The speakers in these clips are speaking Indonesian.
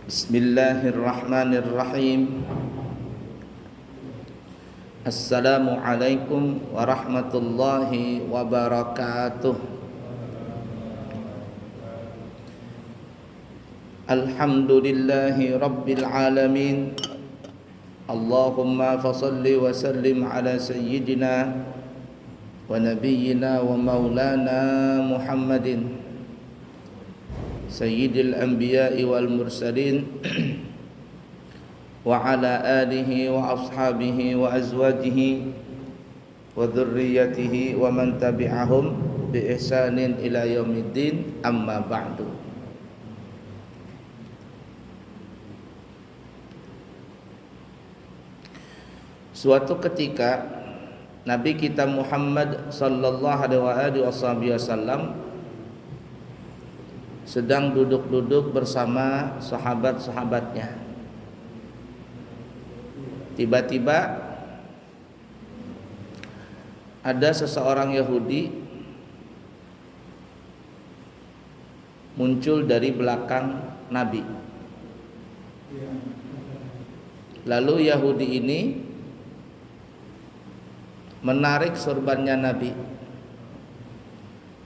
Bismillahirrahmanirrahim. Assalamualaikum warahmatullahi wabarakatuh. Alhamdulillahi rabbil alamin. Allahumma fasalli wa sallim ala sayyidina wa nabiyyina wa maulana Muhammadin Sayyidil Anbiya'i wal Mursalin wa ala alihi wa ashabihi wa azwajihi wa dhurriyyatihi wa man tabi'ahum bi ihsanin ila yaumiddin, amma ba'du. Suatu ketika Nabi kita Muhammad sallallahu alaihi wasallam sedang duduk-duduk bersama sahabat-sahabatnya. Tiba-tiba ada seseorang Yahudi muncul dari belakang Nabi. Lalu Yahudi ini menarik surbannya Nabi.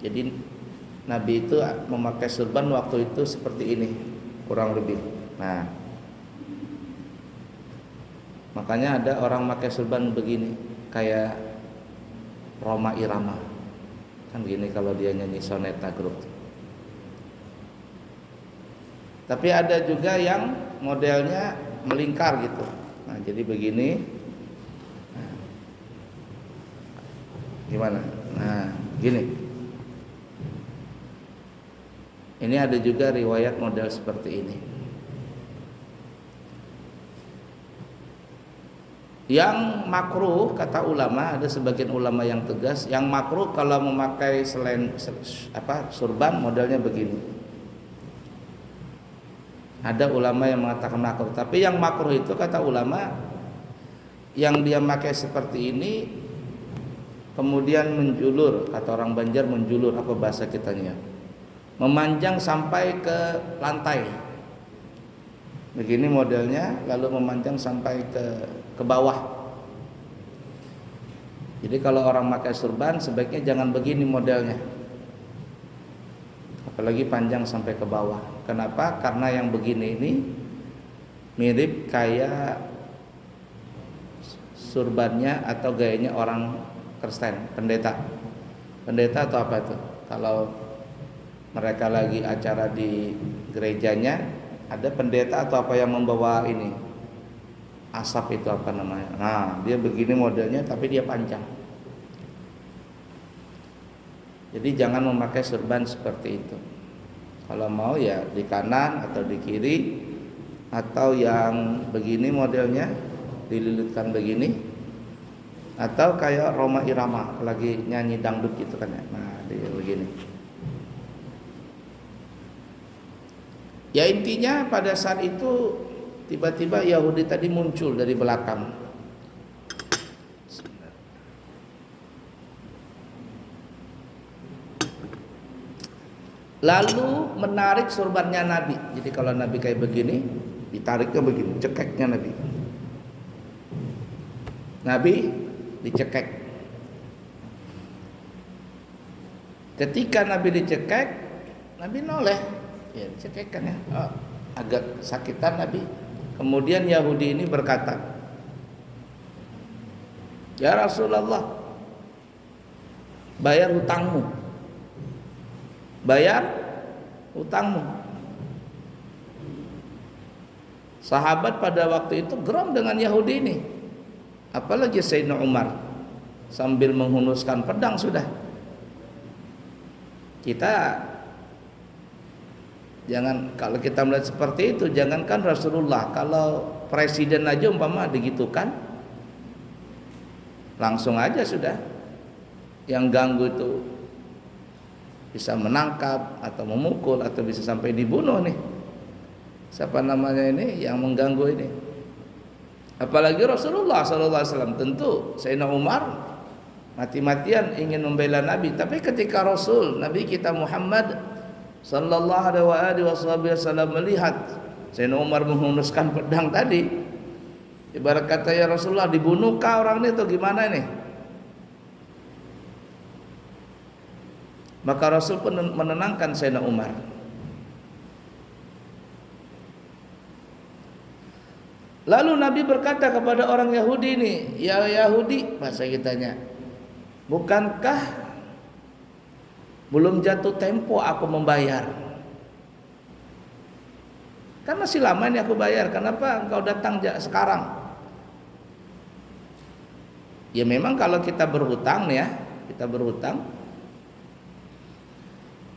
Jadi Nabi itu memakai surban waktu itu seperti ini, kurang lebih. Nah, makanya ada orang pakai surban begini, kayak Rhoma Irama, kan gini kalau dia nyanyi soneta grup. Tapi ada juga yang modelnya melingkar gitu. Nah, jadi begini. Nah, gimana? Nah, gini. Ini ada juga riwayat model seperti ini. Yang makruh kata ulama, ada sebagian ulama yang tegas, yang makruh kalau memakai selain surban modelnya begini. Ada ulama yang mengatakan makruh, tapi yang makruh itu kata ulama yang dia pakai seperti ini kemudian menjulur, kata orang Banjar menjulur, apa bahasa kitanya? Memanjang sampai ke lantai. Begini modelnya, lalu memanjang sampai ke bawah. Jadi kalau orang pakai surban sebaiknya jangan begini modelnya. Apalagi panjang sampai ke bawah. Kenapa? Karena yang begini ini mirip kayak surbannya atau gayanya orang Kristen, pendeta. Pendeta atau apa itu? Kalau mereka lagi acara di gerejanya, ada pendeta atau apa yang membawa ini asap, itu apa namanya. Nah, dia begini modelnya tapi dia panjang. Jadi jangan memakai surban seperti itu. Kalau mau ya di kanan atau di kiri, atau yang begini modelnya dililitkan begini, atau kayak Rhoma Irama lagi nyanyi dangdut gitu kan ya. Nah, dia begini. Ya intinya pada saat itu tiba-tiba Yahudi tadi muncul dari belakang. Lalu menarik surbannya Nabi. Jadi kalau Nabi kayak begini, ditariknya begini, cekeknya Nabi. Nabi dicekek. Ketika Nabi dicekek, Nabi noleh. Ya, cekekkan ya. Oh, agak sakitan Nabi. Kemudian Yahudi ini berkata, "Ya Rasulullah, bayar hutangmu. Bayar hutangmu." Sahabat pada waktu itu geram dengan Yahudi ini. Apalagi Sayyidina Umar sambil menghunuskan pedang sudah. Kita jangan, kalau kita melihat seperti itu, jangankan Rasulullah, kalau presiden aja umpama digitukan, langsung aja sudah. Yang ganggu itu bisa menangkap atau memukul atau bisa sampai dibunuh nih. Siapa namanya ini yang mengganggu ini? Apalagi Rasulullah SAW. Tentu Sayyidina Umar mati-matian ingin membela Nabi, tapi ketika Nabi kita Muhammad sallallahu alaihi wasallam melihat Sayyidina Umar menghunuskan pedang tadi. Ibarat kata, ya Rasulullah, dibunuhkah orang ini atau gimana ini? Maka Rasul pun menenangkan Sayyidina Umar. Lalu Nabi berkata kepada orang Yahudi ini, ya Yahudi, bahasa kitanya, bukankah belum jatuh tempo aku membayar? Kan masih lama ini aku bayar, kenapa engkau datang sekarang? Ya memang kalau kita berhutang nih ya, kita berhutang,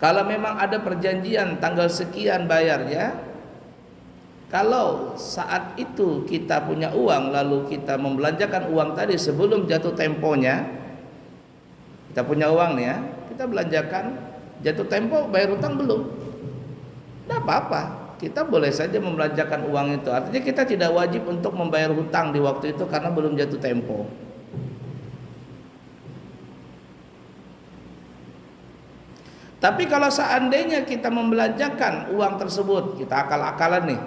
kalau memang ada perjanjian tanggal sekian bayarnya, kalau saat itu kita punya uang lalu kita membelanjakan uang tadi sebelum jatuh temponya, kita punya uang nih ya, kita belanjakan, jatuh tempo bayar hutang belum, tidak apa-apa, kita boleh saja membelanjakan uang itu. Artinya kita tidak wajib untuk membayar hutang di waktu itu karena belum jatuh tempo. Tapi kalau seandainya kita membelanjakan uang tersebut, kita akal-akalan nih,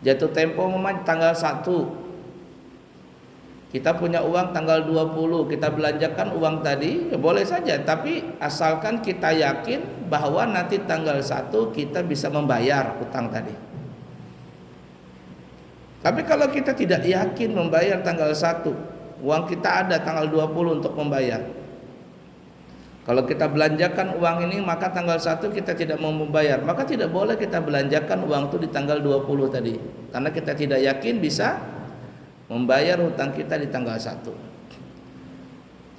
jatuh tempo tanggal 1, kita punya uang tanggal 20, kita belanjakan uang tadi, ya boleh saja, tapi asalkan kita yakin bahwa nanti tanggal 1 kita bisa membayar hutang tadi. Tapi kalau kita tidak yakin membayar tanggal 1, uang kita ada tanggal 20 untuk membayar, kalau kita belanjakan uang ini maka tanggal 1 kita tidak mau membayar, maka tidak boleh kita belanjakan uang itu di tanggal 20 tadi, karena kita tidak yakin bisa membayar hutang kita di tanggal 1.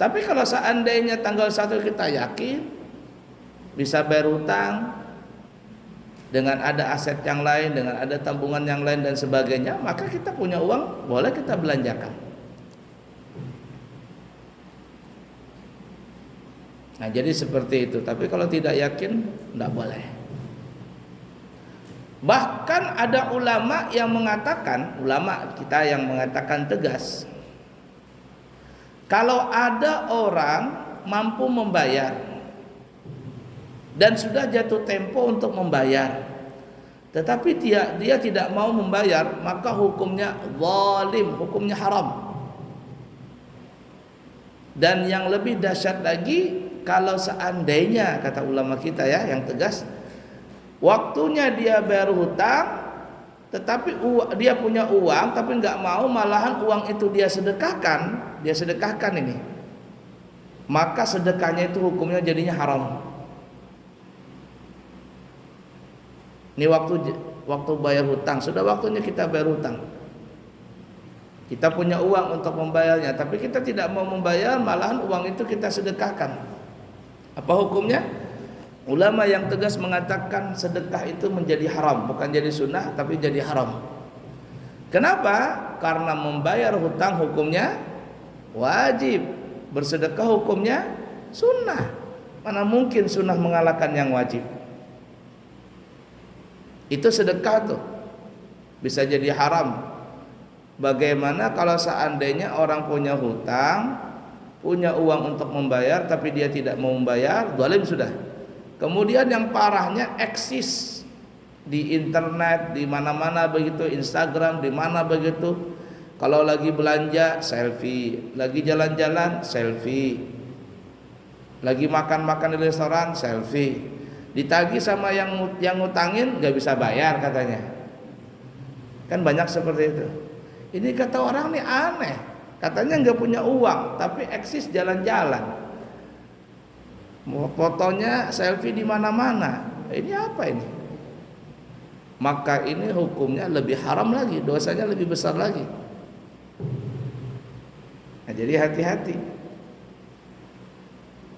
Tapi kalau seandainya tanggal 1 kita yakin bisa bayar hutang dengan ada aset yang lain, dengan ada tabungan yang lain dan sebagainya, maka kita punya uang, boleh kita belanjakan. Nah jadi seperti itu. Tapi kalau tidak yakin, tidak boleh. Bahkan ada ulama yang mengatakan, ulama kita yang mengatakan tegas, kalau ada orang mampu membayar dan sudah jatuh tempo untuk membayar, tetapi dia tidak mau membayar, maka hukumnya zalim, hukumnya haram. Dan yang lebih dahsyat lagi, kalau seandainya, kata ulama kita ya yang tegas, waktunya dia bayar hutang, tetapi dia punya uang tapi nggak mau, malahan uang itu dia sedekahkan ini, maka sedekahnya itu hukumnya jadinya haram. Ini waktu bayar hutang, sudah waktunya kita bayar hutang. Kita punya uang untuk membayarnya, tapi kita tidak mau membayar, malahan uang itu kita sedekahkan. Apa hukumnya? Ulama yang tegas mengatakan sedekah itu menjadi haram, bukan jadi sunnah tapi jadi haram. Kenapa? Karena membayar hutang hukumnya wajib, bersedekah hukumnya sunnah. Mana mungkin sunnah mengalahkan yang wajib? Itu sedekah tuh bisa jadi haram. Bagaimana kalau seandainya orang punya hutang, punya uang untuk membayar tapi dia tidak mau membayar, zalim sudah. Kemudian yang parahnya eksis di internet, di mana-mana begitu, Instagram, di mana begitu. Kalau lagi belanja selfie, lagi jalan-jalan selfie, lagi makan-makan di restoran selfie, ditagih sama yang ngutangin nggak bisa bayar katanya. Kan banyak seperti itu. Ini kata orang nih aneh. Katanya nggak punya uang, tapi eksis jalan-jalan, fotonya selfie di mana-mana. Ini apa ini? Maka ini hukumnya lebih haram lagi, dosanya lebih besar lagi. Nah, jadi hati-hati.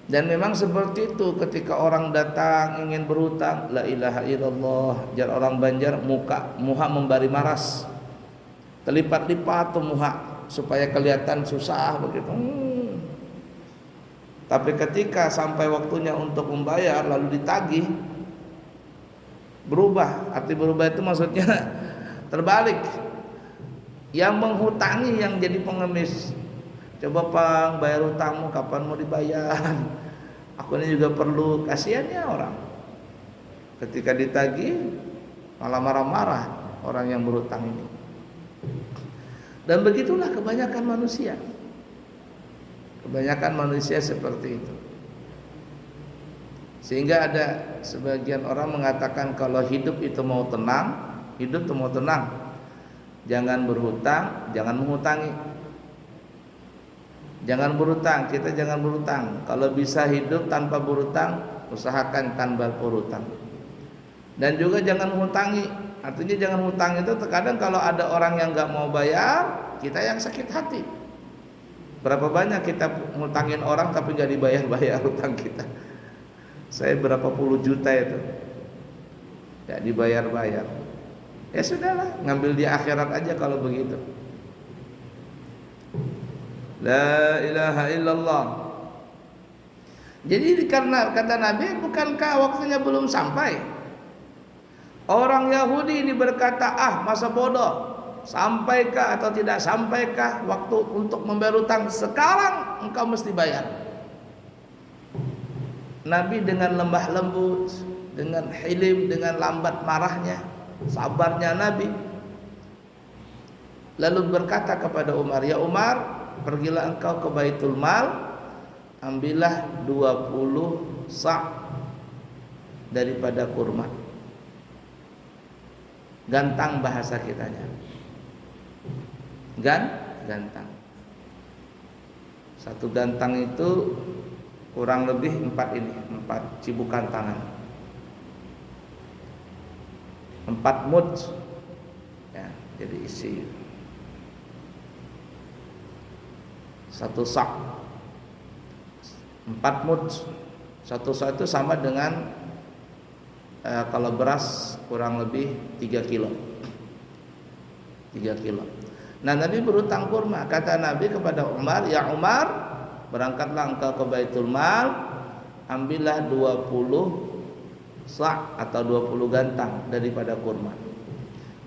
Dan memang seperti itu, ketika orang datang ingin berhutang, la ilaha illallah, jar orang Banjar, muha membari maras, terlipat-lipat tuh muha, supaya kelihatan susah begitu. Tapi ketika sampai waktunya untuk membayar lalu ditagih, berubah. Arti berubah itu maksudnya terbalik. Yang menghutangi yang jadi pengemis. Coba Bang, bayar hutangmu, kapan mau dibayar? Aku ini juga perlu. Kasihannya orang. Ketika ditagih malah marah-marah orang yang berhutang ini. Dan begitulah kebanyakan manusia. Kebanyakan manusia seperti itu. Sehingga ada sebagian orang mengatakan kalau hidup itu mau tenang, hidup itu mau tenang, jangan berhutang, jangan menghutangi. Jangan berhutang, kita jangan berhutang. Kalau bisa hidup tanpa berhutang, usahakan tanpa berhutang. Dan juga jangan menghutangi. Artinya jangan hutang itu terkadang kalau ada orang yang nggak mau bayar, kita yang sakit hati. Berapa banyak kita ngutangin orang tapi nggak dibayar-bayar hutang kita. Saya berapa puluh juta itu nggak dibayar-bayar. Ya sudahlah, ngambil di akhirat aja kalau begitu. La ilaha illallah. Jadi karena kata Nabi, bukankah waktunya belum sampai? Orang Yahudi ini berkata, masa bodoh, sampaikah atau tidak sampaikah waktu untuk membayar hutang? Sekarang engkau mesti bayar. Nabi dengan lembah lembut, dengan hilim, dengan lambat marahnya, sabarnya Nabi, lalu berkata kepada Umar, ya Umar, pergilah engkau ke Baitul Mal, ambillah 20 sa' daripada kurma. Gantang bahasa kitanya. Gantang. Satu gantang itu kurang lebih 4 cibukan tangan. 4 mud. Ya, jadi isi 1 sak. 4 mud. 1 sak itu sama dengan kalau beras kurang lebih 3 kilo. 3 kilo. Nah, Nabi berhutang kurma. Kata Nabi kepada Umar, ya Umar, berangkatlah engkau ke Baitul Mal, ambillah 20 sa' atau 20 gantang daripada kurma.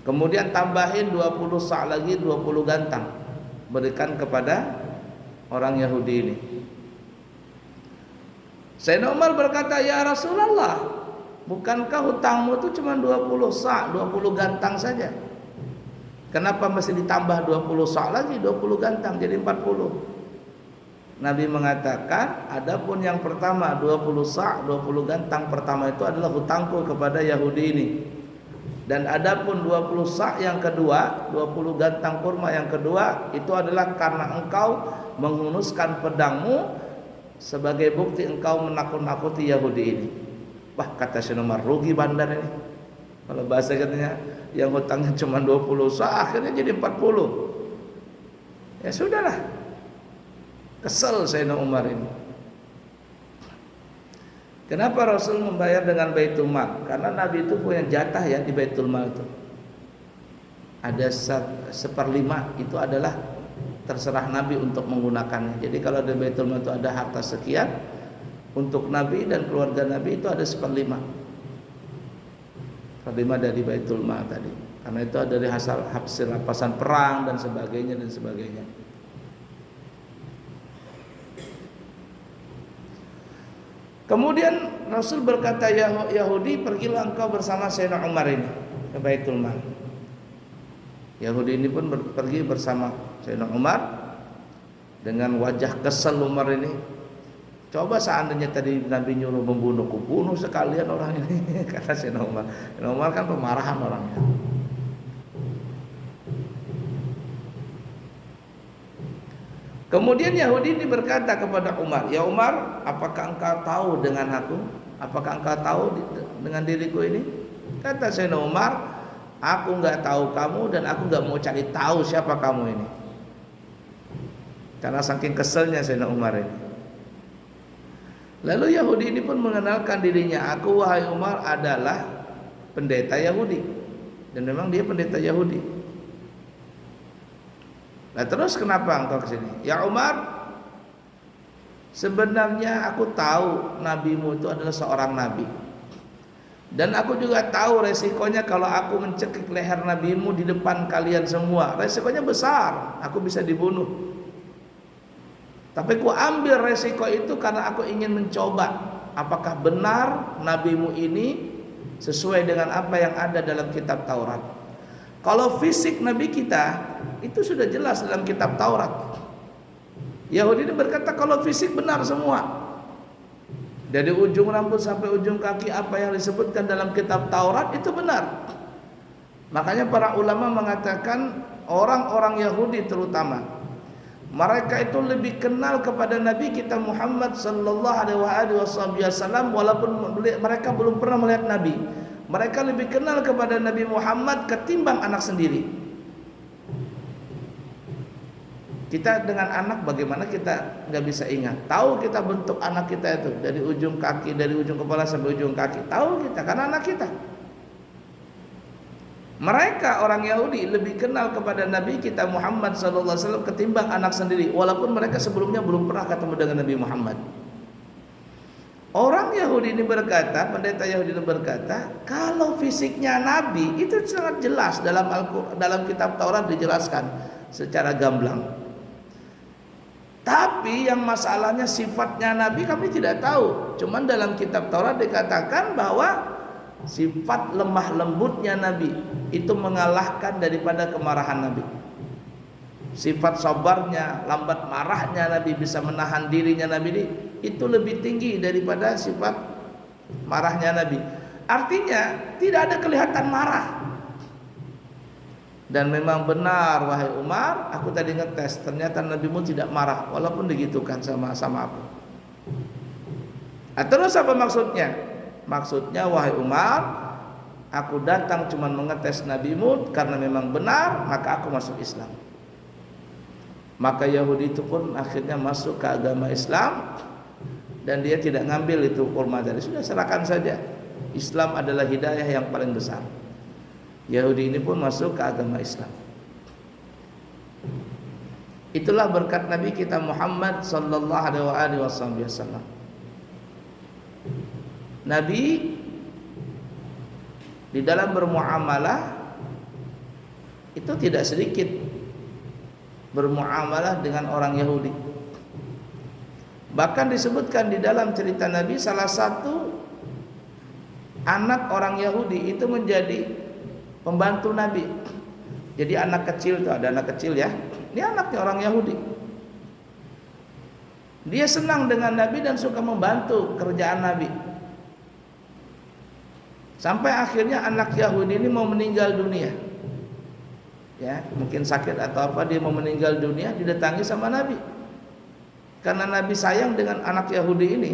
Kemudian tambahin 20 sa' lagi, 20 gantang, berikan kepada orang Yahudi ini. Sayyidina Umar berkata, ya Rasulullah, bukankah hutangmu itu cuma 20 sa', 20 gantang saja? Kenapa mesti ditambah 20 sa' lagi, 20 gantang jadi 40? Nabi mengatakan, adapun yang pertama 20 sa', 20 gantang pertama itu adalah hutangku kepada Yahudi ini. Dan adapun 20 sa' yang kedua, 20 gantang kurma yang kedua, itu adalah karena engkau menghunuskan pedangmu sebagai bukti engkau menakut-nakuti Yahudi ini. Wah, kata Sayyidina Umar, rugi bandar ini. Kalau bahasa katanya yang hutangnya cuma 20 sa', akhirnya jadi 40. Ya sudahlah. Kesel Sayyidina Umar ini. Kenapa Rasul membayar dengan Baitul Mal? Karena Nabi itu punya jatah ya di Baitul Mal itu. Ada 1/5 itu adalah terserah Nabi untuk menggunakannya. Jadi kalau di Baitul Mal itu ada harta sekian, untuk Nabi dan keluarga Nabi itu ada 1/5 dari Baitul Mal tadi. Karena itu ada dari hasil rampasan perang dan sebagainya dan sebagainya. Kemudian Rasul berkata, Yahudi, pergilah engkau bersama Sayyidina Umar ini ke Baitul Mal. Yahudi ini pun pergi bersama Sayyidina Umar. Dengan wajah kesel Umar ini, coba seandainya tadi Nabi nyuruh membunuh, kubunuh sekalian orang ini, kata Sayyidina Umar. Sayyidina Umar kan pemarahan orangnya. Kemudian Yahudi ini berkata kepada Umar, ya Umar, apakah engkau tahu dengan aku? Apakah engkau tahu dengan diriku ini? Kata Sayyidina Umar, aku enggak tahu kamu dan aku enggak mau cari tahu siapa kamu ini. Karena saking keselnya Sayyidina Umar ini. Lalu Yahudi ini pun mengenalkan dirinya, aku wahai Umar adalah pendeta Yahudi. Dan memang dia pendeta Yahudi. Nah terus kenapa engkau kesini? Ya Umar, sebenarnya aku tahu nabimu itu adalah seorang nabi. Dan aku juga tahu resikonya kalau aku mencekik leher nabimu di depan kalian semua. Resikonya besar, aku bisa dibunuh. Tapi aku ambil resiko itu karena aku ingin mencoba apakah benar nabimu ini sesuai dengan apa yang ada dalam kitab Taurat. Kalau fisik Nabi kita itu sudah jelas dalam kitab Taurat. Yahudi ini berkata kalau fisik benar semua. Dari ujung rambut sampai ujung kaki apa yang disebutkan dalam kitab Taurat itu benar. Makanya para ulama mengatakan orang-orang Yahudi terutama mereka itu lebih kenal kepada Nabi kita Muhammad sallallahu alaihi wasallam walaupun mereka belum pernah melihat Nabi. Mereka lebih kenal kepada Nabi Muhammad ketimbang anak sendiri. Kita dengan anak bagaimana kita nggak bisa ingat. Tahu kita bentuk anak kita itu dari ujung kaki, dari ujung kepala sampai ujung kaki. Tahu kita karena anak kita. Mereka orang Yahudi lebih kenal kepada Nabi kita Muhammad SAW ketimbang anak sendiri, walaupun mereka sebelumnya belum pernah ketemu dengan Nabi Muhammad. Orang Yahudi ini berkata, pendeta Yahudi ini berkata, kalau fisiknya Nabi itu sangat jelas dalam kitab Taurat dijelaskan secara gamblang. Tapi yang masalahnya sifatnya Nabi kami tidak tahu. Cuman dalam kitab Taurat dikatakan bahwa sifat lemah lembutnya Nabi itu mengalahkan daripada kemarahan Nabi. Sifat sabarnya, lambat marahnya Nabi, bisa menahan dirinya Nabi ini itu lebih tinggi daripada sifat marahnya Nabi. Artinya tidak ada kelihatan marah. Dan memang benar wahai Umar, aku tadi ngetes, ternyata Nabimu tidak marah walaupun digitukan sama aku. Terus apa maksudnya? Maksudnya wahai Umar, aku datang cuma mengetes Nabimu karena memang benar, maka aku masuk Islam. Maka Yahudi itu pun akhirnya masuk ke agama Islam dan dia tidak ngambil itu kurma dari, sudah serahkan saja. Islam adalah hidayah yang paling besar. Yahudi ini pun masuk ke agama Islam. Itulah berkat Nabi kita Muhammad sallallahu alaihi wasallam. Nabi di dalam bermuamalah itu tidak sedikit bermuamalah dengan orang Yahudi. Bahkan disebutkan di dalam cerita Nabi, salah satu anak orang Yahudi itu menjadi pembantu Nabi. Jadi anak kecil tuh, ada anak kecil ya. Ini anaknya orang Yahudi. Dia senang dengan Nabi dan suka membantu kerjaan Nabi. Sampai akhirnya anak Yahudi ini mau meninggal dunia. Ya, mungkin sakit atau apa, dia mau meninggal dunia, didatangi sama Nabi. Karena Nabi sayang dengan anak Yahudi ini.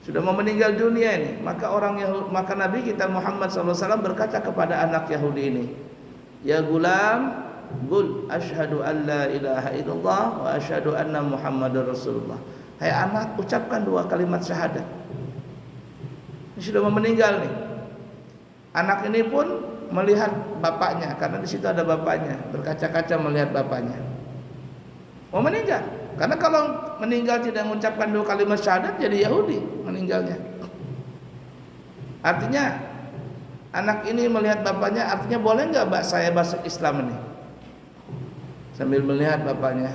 Sudah mau meninggal dunia ini, maka maka Nabi kita Muhammad SAW berkata kepada anak Yahudi ini, ya gulam, qul asyhadu an la ilaha illallah wa asyhadu anna Muhammadar Rasulullah. Hai anak, ucapkan 2 kalimat syahadat. Ini sudah mau meninggal nih. Anak ini pun melihat bapaknya, karena di situ ada bapaknya, berkaca-kaca melihat bapaknya. Mau meninggal. Karena kalau meninggal tidak mengucapkan 2 kalimat syahadat jadi Yahudi meninggalnya. Artinya anak ini melihat bapaknya, artinya boleh nggak saya masuk Islam ini? Sambil melihat bapaknya.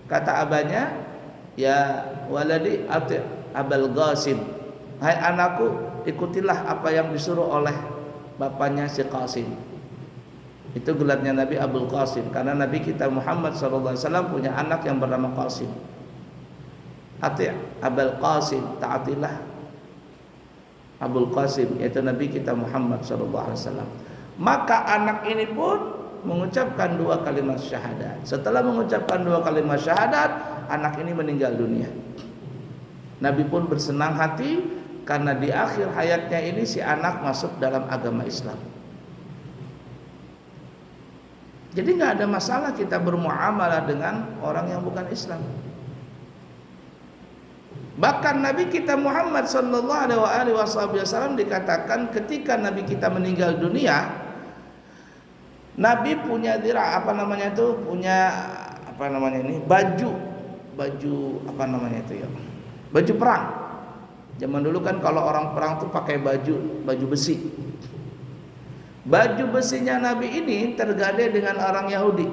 Kata abahnya, ya waladi ati Abul Qasim. Hai anakku, ikutilah apa yang disuruh oleh bapaknya si Qasim. Itu gelarnya Nabi Abul Qasim, karena Nabi kita Muhammad SAW punya anak yang bernama Qasim. Ati' Abul Qasim, taatilah Abul Qasim, yaitu Nabi kita Muhammad SAW. Maka anak ini pun mengucapkan 2 kalimat syahadat. Setelah mengucapkan 2 kalimat syahadat, anak ini meninggal dunia. Nabi pun bersenang hati karena di akhir hayatnya ini si anak masuk dalam agama Islam. Jadi nggak ada masalah kita bermuamalah dengan orang yang bukan Islam. Bahkan Nabi kita Muhammad sallallahu alaihi wasallam dikatakan ketika Nabi kita meninggal dunia, Nabi punya baju perang. Zaman dulu kan kalau orang perang tuh pakai baju besi. Baju besinya Nabi ini tergadai dengan orang Yahudi.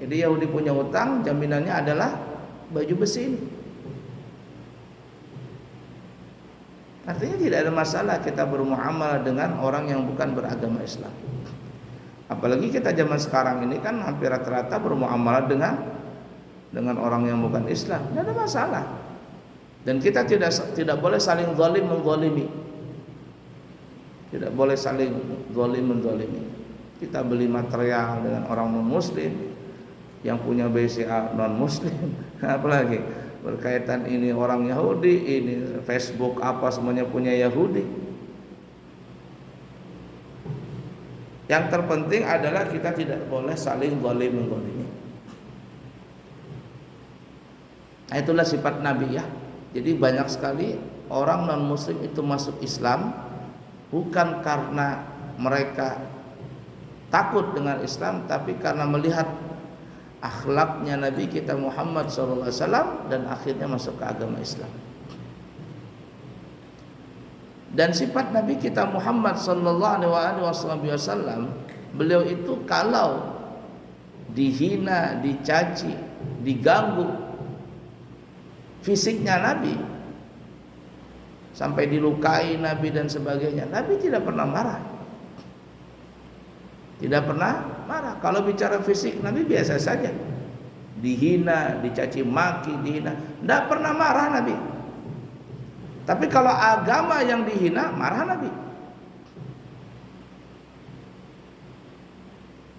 Jadi Yahudi punya utang, jaminannya adalah baju besi ini. Artinya tidak ada masalah kita bermuamalah dengan orang yang bukan beragama Islam. Apalagi kita zaman sekarang ini kan hampir rata-rata bermuamalah dengan orang yang bukan Islam. Tidak ada masalah. Dan kita tidak boleh saling zalim menzalimi. Tidak boleh saling zalim menzalimi. Kita beli material dengan orang non muslim yang punya BCA non muslim, apalagi berkaitan ini orang Yahudi, ini Facebook apa semuanya punya Yahudi. Yang terpenting adalah kita tidak boleh saling zalim menzalimi. Nah, itulah sifat Nabi ya. Jadi banyak sekali orang non muslim itu masuk Islam bukan karena mereka takut dengan Islam, tapi karena melihat akhlaknya Nabi kita Muhammad SAW dan akhirnya masuk ke agama Islam. Dan sifat Nabi kita Muhammad SAW, beliau itu kalau dihina, dicaci, diganggu fisiknya Nabi, sampai dilukai Nabi dan sebagainya, Nabi tidak pernah marah. Tidak pernah marah. Kalau bicara fisik Nabi biasa saja. Dihina, dicaci maki, dihina, tidak pernah marah Nabi. Tapi kalau agama yang dihina, marah Nabi.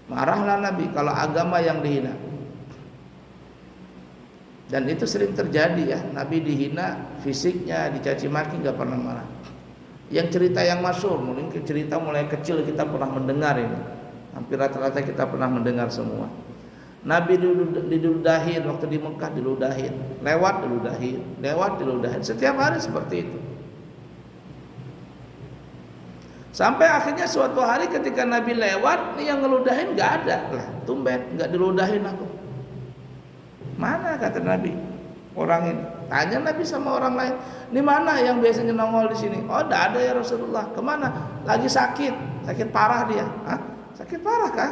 Marahlah Nabi kalau agama yang dihina. Dan itu sering terjadi ya. Nabi dihina fisiknya, dicaci maki, nggak pernah marah. Yang cerita yang masyhur, mungkin cerita mulai kecil kita pernah mendengar ini. Hampir rata-rata kita pernah mendengar semua. Nabi diludahin waktu di Mekah, diludahin, lewat diludahin, lewat diludahin, setiap hari seperti itu. Sampai akhirnya suatu hari ketika Nabi lewat, nih yang ngeludahin nggak ada. Lah, tumben nggak diludahin aku. Mana kata Nabi orang ini? Tanya Nabi sama orang lain, ini mana yang biasanya nongol di sini? Oh, tidak ada ya Rasulullah. Kemana? Lagi sakit, sakit parah dia. Hah? Sakit parah kah?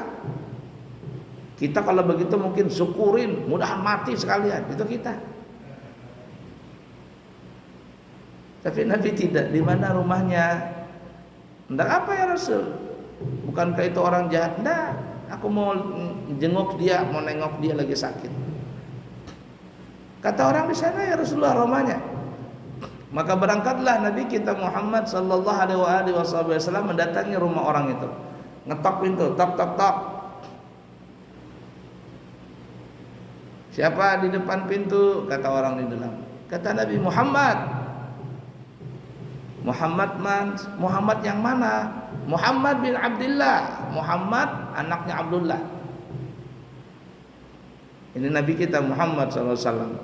Kita kalau begitu mungkin syukurin, mudahan mati sekalian, itu kita. Tapi Nabi tidak. Di mana rumahnya? Enggak apa ya Rasul? Bukankah itu orang jahat? Enggak. Aku mau jenguk dia, mau nengok dia lagi sakit. Kata orang di sana ya Rasulullah rumahnya. Maka berangkatlah Nabi kita Muhammad sallallahu alaihi wasallam mendatangi rumah orang itu. Ngetok pintu, tok tok tok. Siapa di depan pintu? Kata orang di dalam. Kata Nabi Muhammad. Muhammad yang mana? Muhammad bin Abdullah. Muhammad anaknya Abdullah. Ini Nabi kita Muhammad SAW.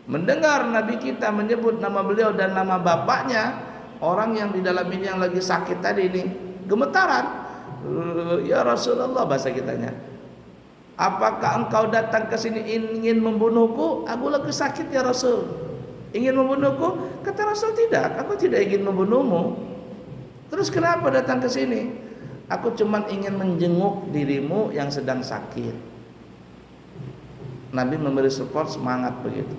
Mendengar Nabi kita menyebut nama beliau dan nama bapaknya, orang yang di dalam ini yang lagi sakit tadi ini gemetaran. Ya Rasulullah, bahasa kitanya, apakah engkau datang ke sini ingin membunuhku? Aku lagi sakit ya Rasul. Ingin membunuhku? Kata Rasul, tidak, aku tidak ingin membunuhmu. Terus kenapa datang ke sini? Aku cuma ingin menjenguk dirimu yang sedang sakit. Nabi memberi support, semangat begitu.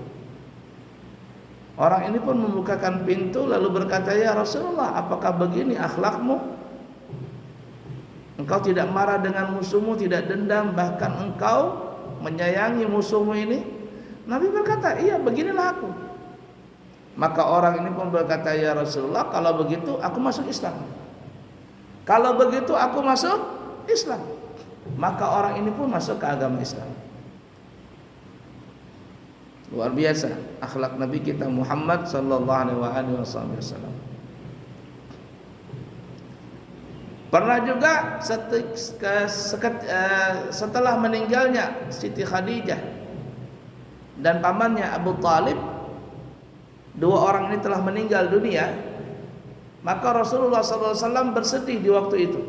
Orang ini pun membukakan pintu lalu berkata, ya Rasulullah, apakah begini akhlakmu? Engkau tidak marah dengan musuhmu, tidak dendam, bahkan engkau menyayangi musuhmu ini? Nabi berkata, iya beginilah aku. Maka orang ini pun berkata, ya Rasulullah, kalau begitu aku masuk Islam. Kalau begitu aku masuk Islam. Maka orang ini pun masuk ke agama Islam. Luar biasa akhlak Nabi kita Muhammad sallallahu alaihi wasallam. Pernah juga setelah meninggalnya Siti Khadijah dan pamannya Abu Talib, dua orang ini telah meninggal dunia, maka Rasulullah SAW bersedih di waktu itu.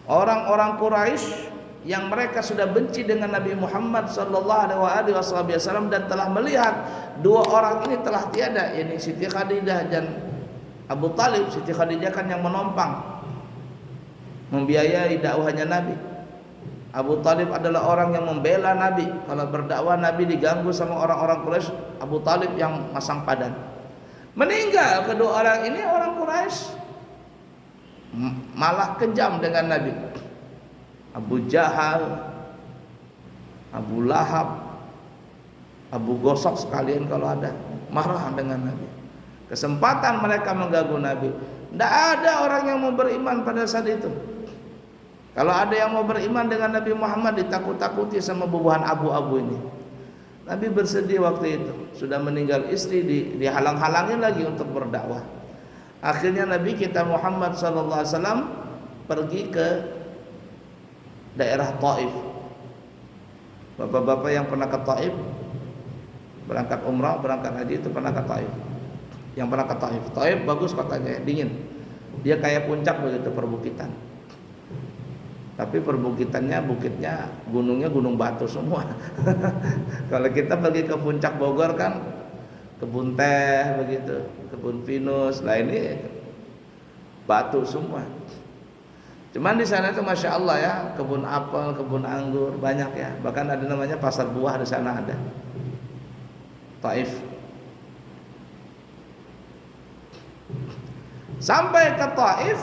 Orang-orang Quraisy yang mereka sudah benci dengan Nabi Muhammad SAW dan telah melihat dua orang ini telah tiada, yakni Siti Khadijah dan Abu Talib. Siti Khadijah kan yang menompang, membiayai dakwahnya Nabi. Abu Talib adalah orang yang membela Nabi. Kalau berdakwah Nabi diganggu sama orang-orang Quraisy, Abu Talib yang masang padan. Meninggal kedua orang ini, orang Quraisy malah kejam dengan Nabi. Abu Jahal, Abu Lahab, Abu Gosok sekalian kalau ada, marah dengan Nabi. Kesempatan mereka mengganggu Nabi. Tidak ada orang yang mau beriman pada saat itu. Kalau ada yang mau beriman dengan Nabi Muhammad, ditakut-takuti sama bubuhan abu-abu ini. Nabi bersedih waktu itu, sudah meninggal istri, dihalang-halangi lagi untuk berdakwah. Akhirnya Nabi kita Muhammad SAW pergi ke daerah Taif. Bapak-bapak yang pernah ke Taif, berangkat umrah, berangkat haji itu pernah ke Taif. Yang pernah ke Taif, Taif bagus kotanya, dingin. Dia kayak puncak begitu, perbukitan. Tapi perbukitannya, bukitnya, gunungnya gunung batu semua. Kalau kita pergi ke puncak Bogor kan kebun teh begitu, kebun pinus. Lah ini batu semua. Cuman di sana itu masya Allah ya, kebun apel, kebun anggur banyak ya. Bahkan ada namanya pasar buah di sana ada. Taif. Sampai ke Taif,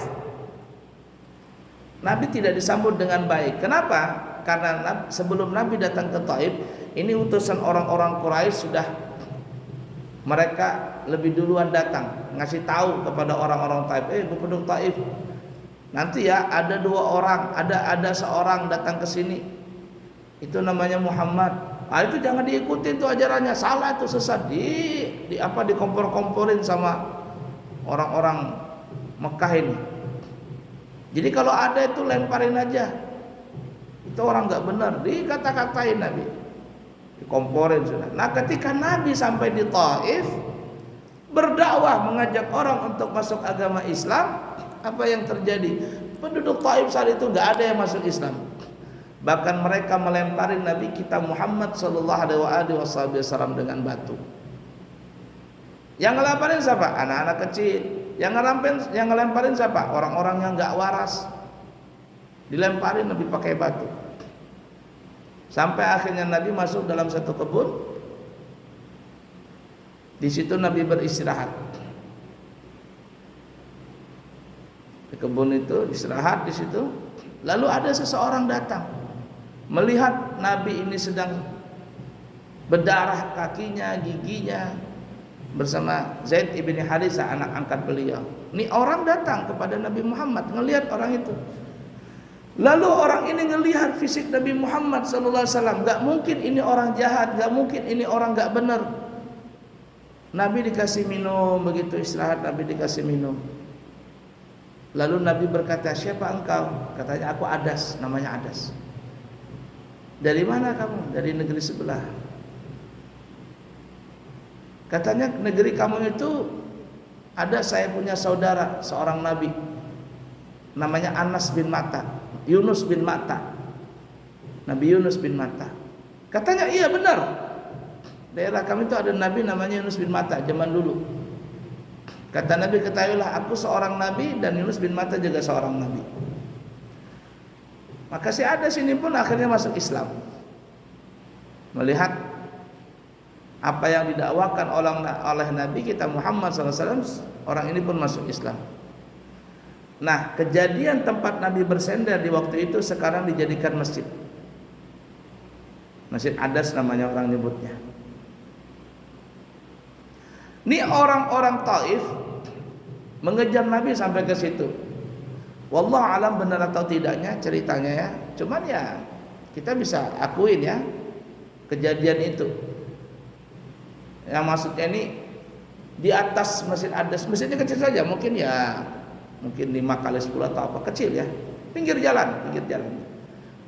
Nabi tidak disambut dengan baik. Kenapa? Karena sebelum Nabi datang ke Taif, ini utusan orang-orang Quraisy sudah, mereka lebih duluan datang ngasih tahu kepada orang-orang Taif, penduduk Taif, nanti ya ada dua orang, ada seorang datang ke sini, itu namanya Muhammad. Itu jangan diikutin tuh ajarannya, salah itu, sesat. Dikompor-komporin sama orang-orang Mekah ini. Jadi kalau ada itu lemparin aja. Itu orang nggak benar, dikata-katain Nabi, dikomporin sudah. Nah, ketika Nabi sampai di Taif, berdakwah mengajak orang untuk masuk agama Islam, apa yang terjadi? Penduduk Taif saat itu nggak ada yang masuk Islam. Bahkan mereka melemparin Nabi kita Muhammad sallallahu alaihi wasallam dengan batu. Yang ngelemparin siapa? Anak-anak kecil. Yang ngelemparin siapa? Orang-orang yang nggak waras. Dilemparin Nabi pakai batu. Sampai akhirnya Nabi masuk dalam satu kebun. Di situ Nabi beristirahat. Di kebun itu istirahat di situ. Lalu ada seseorang datang, melihat Nabi ini sedang berdarah kakinya, giginya, bersama Zaid ibn Haritha, anak angkat beliau. Ini orang datang kepada Nabi Muhammad, ngelihat orang itu. Lalu orang ini ngelihat fisik Nabi Muhammad SAW, nggak mungkin ini orang jahat, nggak mungkin ini orang nggak benar. Nabi dikasih minum, begitu istirahat Nabi dikasih minum. Lalu Nabi berkata, siapa engkau? Katanya, aku Adas, namanya Adas. Dari mana kamu? Dari negeri sebelah. Katanya negeri kamu itu ada, saya punya saudara seorang nabi namanya Anas bin Matta, Yunus bin Matta, Nabi Yunus bin Matta. Katanya iya benar, daerah kami itu ada nabi namanya Yunus bin Matta zaman dulu. Kata Nabi, ketahuilah aku seorang nabi dan Yunus bin Matta juga seorang nabi. Maka si ada sini pun akhirnya masuk Islam, melihat apa yang didakwakan oleh Nabi kita Muhammad SAW, orang ini pun masuk Islam. Nah, kejadian tempat Nabi bersender di waktu itu sekarang dijadikan masjid. Masjid Adas namanya orang nyebutnya. Ini orang-orang Taif mengejar Nabi sampai ke situ. Wallahu alam benar atau tidaknya ceritanya ya. Cuman ya kita bisa akuin ya kejadian itu. Yang maksudnya ini di atas Masjid Adas, masjidnya kecil saja, mungkin 5 kali 10 atau apa, kecil ya, pinggir jalan.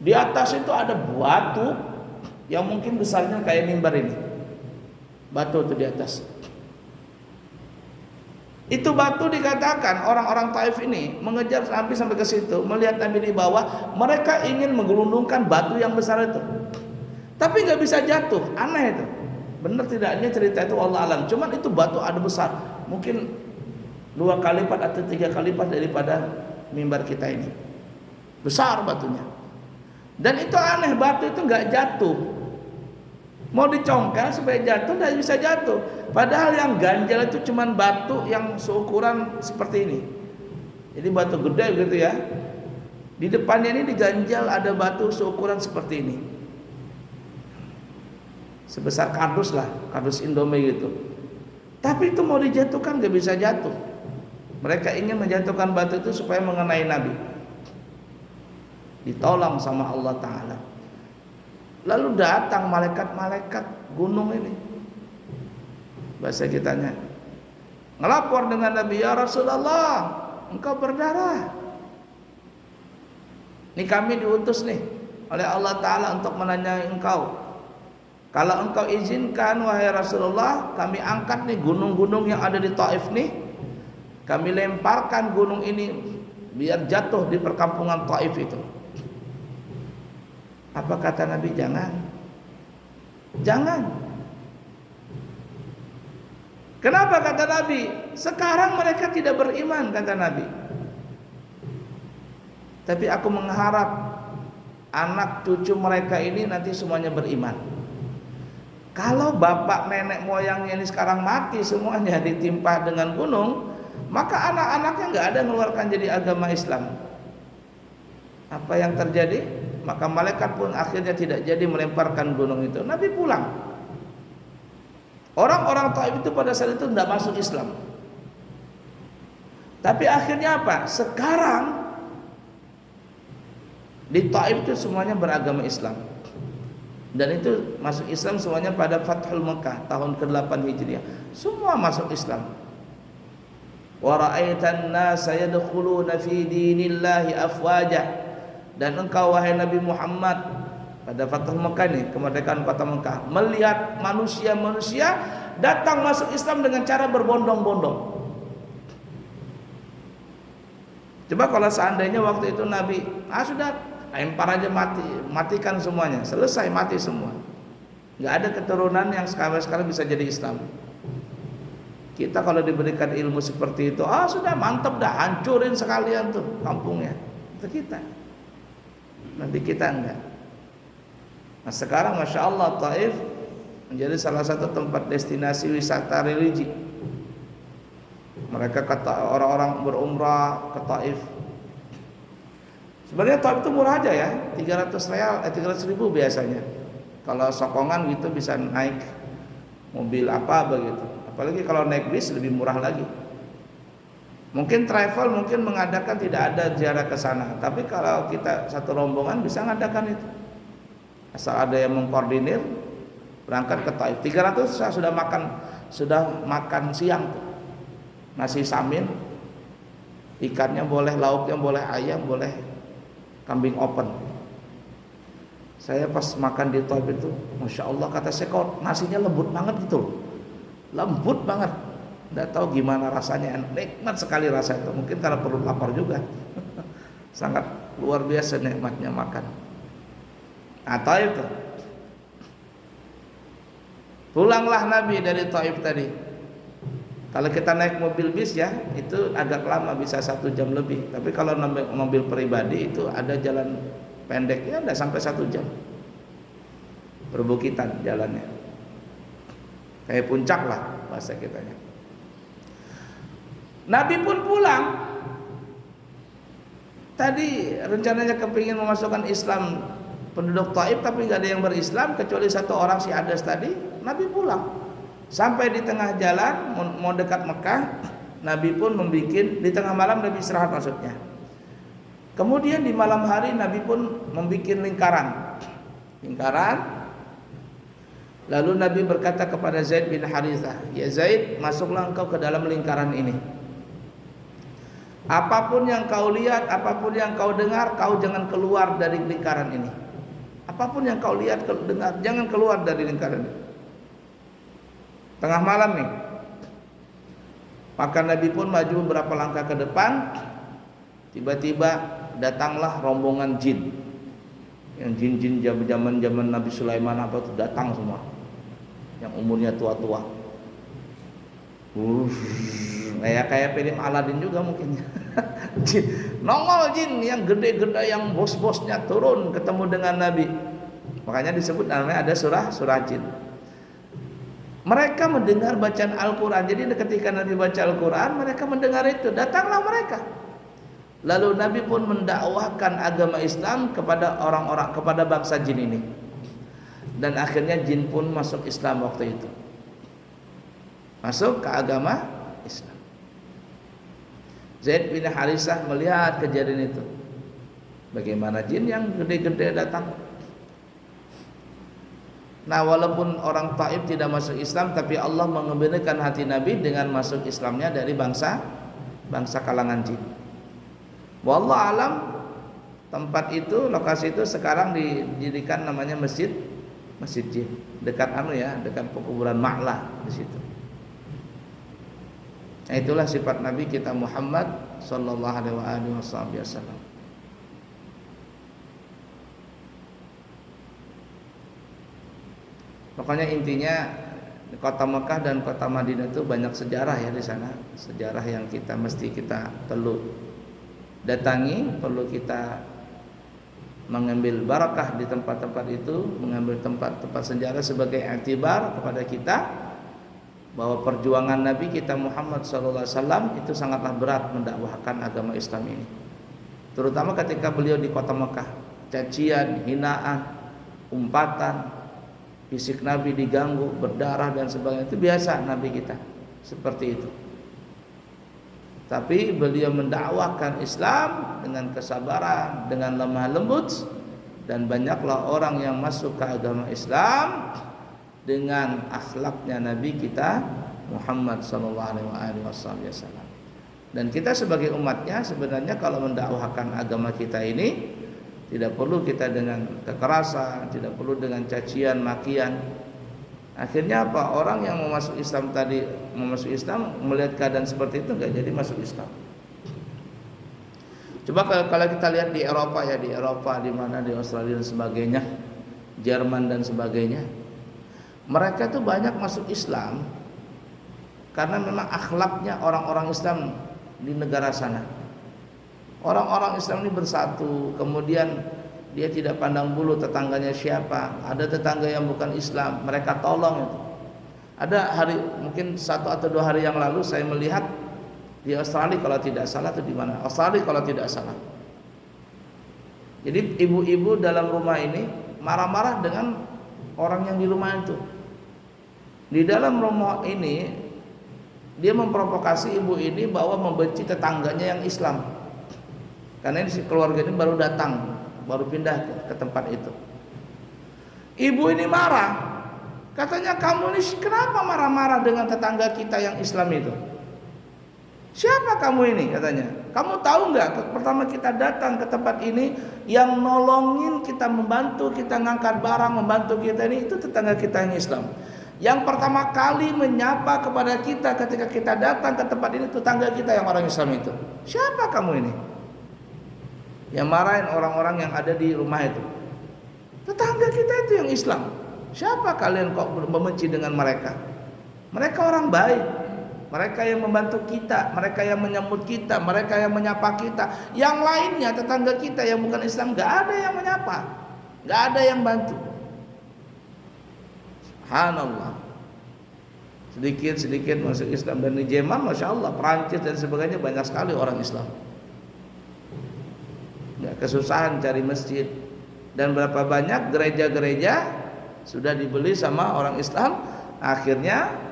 Di atas itu ada batu yang mungkin besarnya kayak mimbar ini, batu itu di atas. Itu batu dikatakan orang-orang Taif ini mengejar Nabi sampai ke situ, melihat Nabi di bawah, mereka ingin menggelundungkan batu yang besar itu, tapi nggak bisa jatuh, aneh itu. Benar tidaknya cerita itu Allah alam. Cuman itu batu ada besar, mungkin 2 kali lipat atau 3 kali lipat daripada mimbar kita ini. Besar batunya. Dan itu aneh, batu itu nggak jatuh, Mau dicongkel supaya jatuh, tidak bisa jatuh. Padahal yang ganjal itu cuma batu yang seukuran seperti ini. Jadi batu gede gitu ya. Di depannya ini diganjal ada batu seukuran seperti ini. Sebesar kardus lah, kardus Indomie gitu. Tapi itu mau dijatuhkan gak bisa jatuh. Mereka ingin menjatuhkan batu itu supaya mengenai Nabi. Ditolong sama Allah Ta'ala. Lalu datang malaikat-malaikat gunung ini. Bahasa kitanya. Ngelapor dengan Nabi, ya Rasulullah, engkau berdarah. Ini kami diutus nih oleh Allah Ta'ala untuk menanyai engkau. Kalau engkau izinkan wahai Rasulullah, kami angkat nih gunung-gunung yang ada di Taif nih. Kami lemparkan gunung ini biar jatuh di perkampungan Taif itu. Apa kata Nabi? Jangan. Jangan. Kenapa kata Nabi? Sekarang mereka tidak beriman kata Nabi. Tapi aku mengharap anak cucu mereka ini nanti semuanya beriman. Kalau bapak nenek moyangnya ini sekarang mati semuanya ditimpa dengan gunung, maka anak-anaknya nggak ada mengeluarkan jadi agama Islam. Apa yang terjadi? Maka malaikat pun akhirnya tidak jadi melemparkan gunung itu. Nabi pulang. Orang-orang Taif itu pada saat itu tidak masuk Islam. Tapi akhirnya apa? Sekarang di Taif itu semuanya beragama Islam. Dan itu masuk Islam semuanya pada Fathul Mekah tahun ke-8 Hijriah. Semua masuk Islam. Wa ra'aitan nasa yadkhuluna fi dinillahi afwaja. Dan engkau wahai Nabi Muhammad pada Fathul Mekah ini, kemerdekaan kota Mekah, melihat manusia-manusia datang masuk Islam dengan cara berbondong-bondong. Coba kalau seandainya waktu itu Nabi, sudah lempar aja matikan semuanya, selesai mati semua. Nggak ada keturunan yang sekali bisa jadi Islam. Kita kalau diberikan ilmu seperti itu, sudah mantap dah, hancurin sekalian tuh kampungnya. Itu kita. Nanti kita enggak. Nah sekarang Masya Allah Taif menjadi salah satu tempat destinasi wisata religi. Mereka kata orang-orang berumrah ke Taif. Sebenarnya Taif itu murah aja ya, 300 ribu biasanya. Kalau sokongan gitu bisa naik mobil apa begitu. Apalagi kalau naik bis lebih murah lagi. Mungkin travel mengadakan tidak ada ziarah ke sana, tapi kalau kita satu rombongan bisa mengadakan itu. Asal ada yang mengkoordinir berangkat ke Taif. 300 saya sudah makan siang tuh. Nasi samin, ikannya boleh, lauknya boleh, ayam boleh, kambing open. Saya pas makan di Taif itu, Masya Allah kata saya, kok nasinya lembut banget gitu loh. Lembut banget. Tidak tahu gimana rasanya, nikmat sekali rasa itu. Mungkin karena perut lapar juga. Sangat luar biasa nikmatnya makan. Taif itu. Pulanglah Nabi dari Taif tadi. Kalau kita naik mobil bis ya, itu agak lama, bisa 1 jam lebih. Tapi kalau mobil pribadi itu ada jalan pendeknya, tidak sampai 1 jam. Perbukitan jalannya. Kayak puncak lah bahasa kitanya. Nabi pun pulang. Tadi rencananya kepingin memasukkan Islam penduduk Taif, tapi nggak ada yang berislam kecuali 1 orang si Adas tadi. Nabi pulang. Sampai di tengah jalan mau dekat Mekah, Nabi pun di tengah malam Nabi istirahat maksudnya. Kemudian di malam hari Nabi pun membuat lingkaran. Lalu Nabi berkata kepada Zaid bin Harithah, ya Zaid, masuklah engkau ke dalam lingkaran ini. Apapun yang kau lihat, apapun yang kau dengar, kau jangan keluar dari lingkaran ini. Apapun yang kau lihat, dengar, jangan keluar dari lingkaran ini. Tengah malam nih. Maka Nabi pun maju beberapa langkah ke depan. Tiba-tiba datanglah rombongan jin. Yang jin-jin zaman Nabi Sulaiman apa itu datang semua. Yang umurnya tua-tua. Kayak film Aladin juga mungkin. Nongol jin yang gede-gede, yang bos-bosnya turun ketemu dengan Nabi. Makanya disebut namanya ada surah jin. Mereka mendengar bacaan Al-Quran. Jadi ketika Nabi baca Al-Quran, mereka mendengar itu. Datanglah mereka. Lalu Nabi pun mendakwahkan agama Islam kepada orang-orang, kepada bangsa jin ini. Dan akhirnya jin pun masuk Islam waktu itu. Masuk ke agama Islam. Zaid bin Harisah melihat kejadian itu. Bagaimana jin yang gede-gede datang. Nah, walaupun orang Taif tidak masuk Islam, tapi Allah mengembalikan hati Nabi dengan masuk Islamnya dari bangsa kalangan jin. Wallahu alam, tempat itu, lokasi itu sekarang dijadikan namanya masjid jin. Dekat dekat pekuburan Ma'lah di situ. Nah, itulah sifat Nabi kita Muhammad sallallahu alaihi wasallam. Pokoknya intinya kota Mekah dan kota Madinah itu banyak sejarah ya di sana. Sejarah yang mesti kita perlu datangi, perlu kita mengambil barakah di tempat-tempat itu, mengambil tempat-tempat sejarah sebagai iktibar kepada kita bahwa perjuangan Nabi kita Muhammad SAW itu sangatlah berat mendakwahkan agama Islam ini. Terutama ketika beliau di kota Mekah, cacian, hinaan, umpatan, fisik Nabi diganggu, berdarah dan sebagainya, itu biasa Nabi kita seperti itu. Tapi beliau mendakwahkan Islam dengan kesabaran, dengan lemah lembut, dan banyaklah orang yang masuk ke agama Islam dengan akhlaknya Nabi kita Muhammad SAW. Dan kita sebagai umatnya sebenarnya kalau mendakwahkan agama kita ini tidak perlu kita dengan kekerasan, tidak perlu dengan cacian, makian. Akhirnya apa? Orang yang mau masuk Islam melihat keadaan seperti itu nggak jadi masuk Islam. Coba kalau kita lihat di Eropa di mana, di Australia dan sebagainya, Jerman dan sebagainya, mereka tuh banyak masuk Islam karena memang akhlaknya orang-orang Islam di negara sana. Orang-orang Islam ini bersatu, kemudian dia tidak pandang bulu tetangganya siapa. Ada tetangga yang bukan Islam, mereka tolong itu. Ada hari, mungkin 1 atau 2 hari yang lalu saya melihat di Australia kalau tidak salah, atau di mana? Australia kalau tidak salah. Jadi ibu-ibu dalam rumah ini marah-marah dengan orang yang di rumah itu. Di dalam rumah ini dia memprovokasi ibu ini bahwa membenci tetangganya yang Islam. Karena ini keluarga ini baru datang, baru pindah ke tempat itu. Ibu ini marah. Katanya, kamu ini kenapa marah-marah dengan tetangga kita yang Islam itu? Siapa kamu ini? Katanya. Kamu tahu nggak? Pertama kita datang ke tempat ini, yang nolongin kita, membantu kita ngangkat barang, membantu kita ini itu tetangga kita yang Islam. Yang pertama kali menyapa kepada kita ketika kita datang ke tempat ini tetangga kita yang orang Islam itu. Siapa kamu ini? Yang marahin orang-orang yang ada di rumah itu. Tetangga kita itu yang Islam. Siapa kalian kok membenci dengan mereka? Mereka orang baik. Mereka yang membantu kita, mereka yang menyambut kita, mereka yang menyapa kita. Yang lainnya tetangga kita yang bukan Islam gak ada yang menyapa, gak ada yang bantu. Subhanallah. Sedikit-sedikit masuk Islam. Dan di Jerman, Masya Allah, Perancis dan sebagainya banyak sekali orang Islam. Ya, kesusahan cari masjid. Dan berapa banyak gereja-gereja sudah dibeli sama orang Islam, akhirnya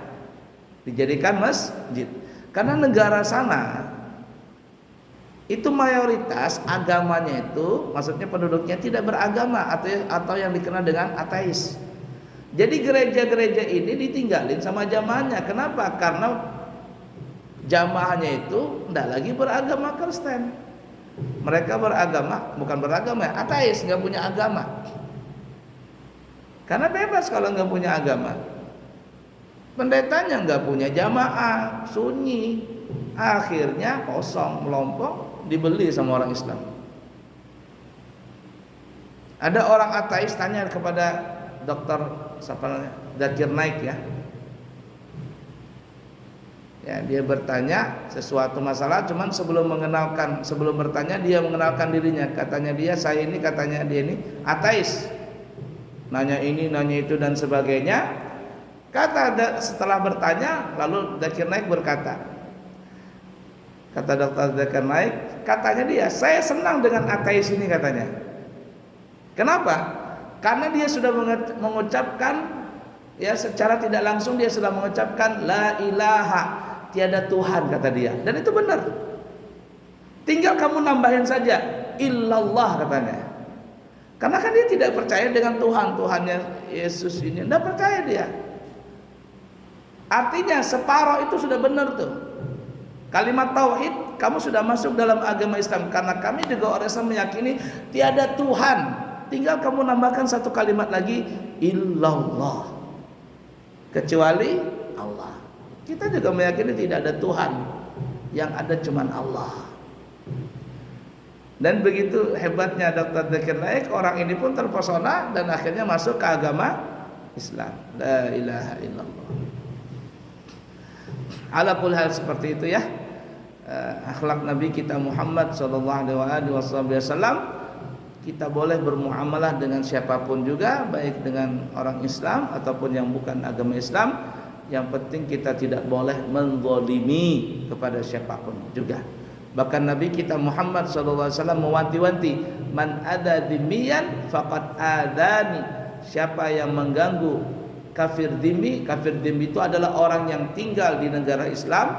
dijadikan masjid. Karena negara sana itu mayoritas agamanya itu, maksudnya penduduknya tidak beragama atau yang dikenal dengan ateis. Jadi gereja-gereja ini ditinggalin sama jamaahnya. Kenapa? Karena jamaahnya itu tidak lagi beragama Kristen. Mereka bukan beragama, ateis, nggak punya agama. Karena bebas kalau nggak punya agama. Pendetanya nggak punya jamaah, sunyi, akhirnya kosong, melompok, dibeli sama orang Islam. Ada orang ateis tanya kepada dokter Zakir Naik ya. Ya, dia bertanya sesuatu masalah, cuman sebelum bertanya dia mengenalkan dirinya. Katanya dia ateis. Nanya ini, nanya itu dan sebagainya. Setelah bertanya, lalu Zakir Naik berkata, kata Dr. Zakir Naik, katanya dia, saya senang dengan ateis ini katanya. Kenapa? Karena dia sudah mengucapkan, ya secara tidak langsung dia sudah mengucapkan la ilaha, tiada Tuhan kata dia. Dan itu benar. Tinggal kamu nambahin saja illallah katanya. Karena kan dia tidak percaya dengan Tuhannya Yesus ini, tidak percaya dia. Artinya separuh itu sudah benar tuh. Kalimat tauhid, kamu sudah masuk dalam agama Islam. Karena kami juga orang Islam meyakini tiada Tuhan. Tinggal kamu nambahkan satu kalimat lagi, illallah, kecuali Allah. Kita juga meyakini tidak ada Tuhan, yang ada cuman Allah. Dan begitu hebatnya Dr. Zakir Naik, orang ini pun terpesona dan akhirnya masuk ke agama Islam. La ilaha illallah. Ala kulli hal seperti itu ya. Akhlak Nabi kita Muhammad sallallahu alaihi wasallam, kita boleh bermuamalah dengan siapapun juga, baik dengan orang Islam ataupun yang bukan agama Islam. Yang penting kita tidak boleh menzalimi kepada siapapun juga. Bahkan Nabi kita Muhammad sallallahu alaihi wasallam mewanti-wanti, man ada dhimmiyan faqad adani. Siapa yang mengganggu kafir dhimmi itu adalah orang yang tinggal di negara Islam,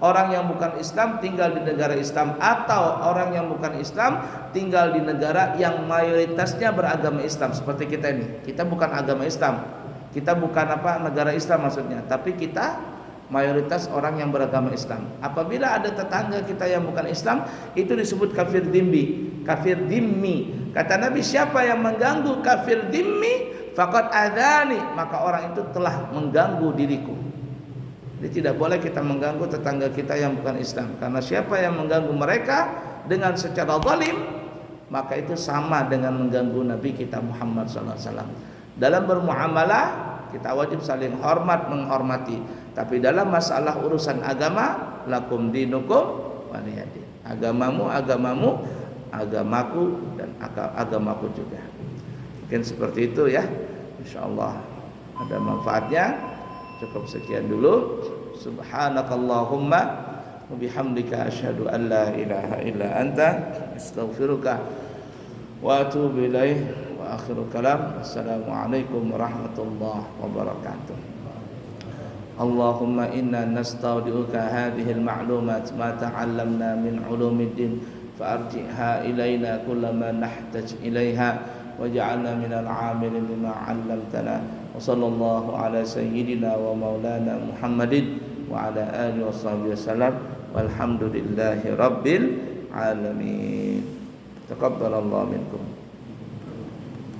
orang yang bukan Islam tinggal di negara Islam, atau orang yang bukan Islam tinggal di negara yang mayoritasnya beragama Islam. Seperti kita ini, kita bukan agama Islam, kita bukan negara Islam maksudnya, tapi kita mayoritas orang yang beragama Islam. Apabila ada tetangga kita yang bukan Islam, itu disebut kafir dhimmi. Kafir dhimmi. Kata Nabi, siapa yang mengganggu kafir dhimmi faqad adani, maka orang itu telah mengganggu diriku. Jadi tidak boleh kita mengganggu tetangga kita yang bukan Islam, karena siapa yang mengganggu mereka dengan secara zalim, maka itu sama dengan mengganggu Nabi kita Muhammad SAW. Dalam bermuamalah kita wajib saling hormat menghormati, tapi dalam masalah urusan agama, lakum dinukum waliyadin. Agamamu agamaku, dan agamaku juga. Mungkin seperti itu ya. Insyaallah ada manfaatnya. Cukup sekian dulu. Subhanakallahumma wa bihamdika asyhadu an la ilaha illa anta astaghfiruka wa atubu ilaih. Wa akhiru kalam, assalamualaikum warahmatullahi wabarakatuh. Allahumma inna nastaudi'uka hadhihi al-ma'lumat ma ta'allamna min ulumiddin fa'arji'ha ilayna kullama nahtaj ilayha waj'alna minal 'amilin bima 'allamtana. Wa sallallahu ala sayyidina wa maulana Muhammadin wa ala alihi washabbihi wasallam walhamdulillahi rabbil alamin. Taqabbalallahu minkum.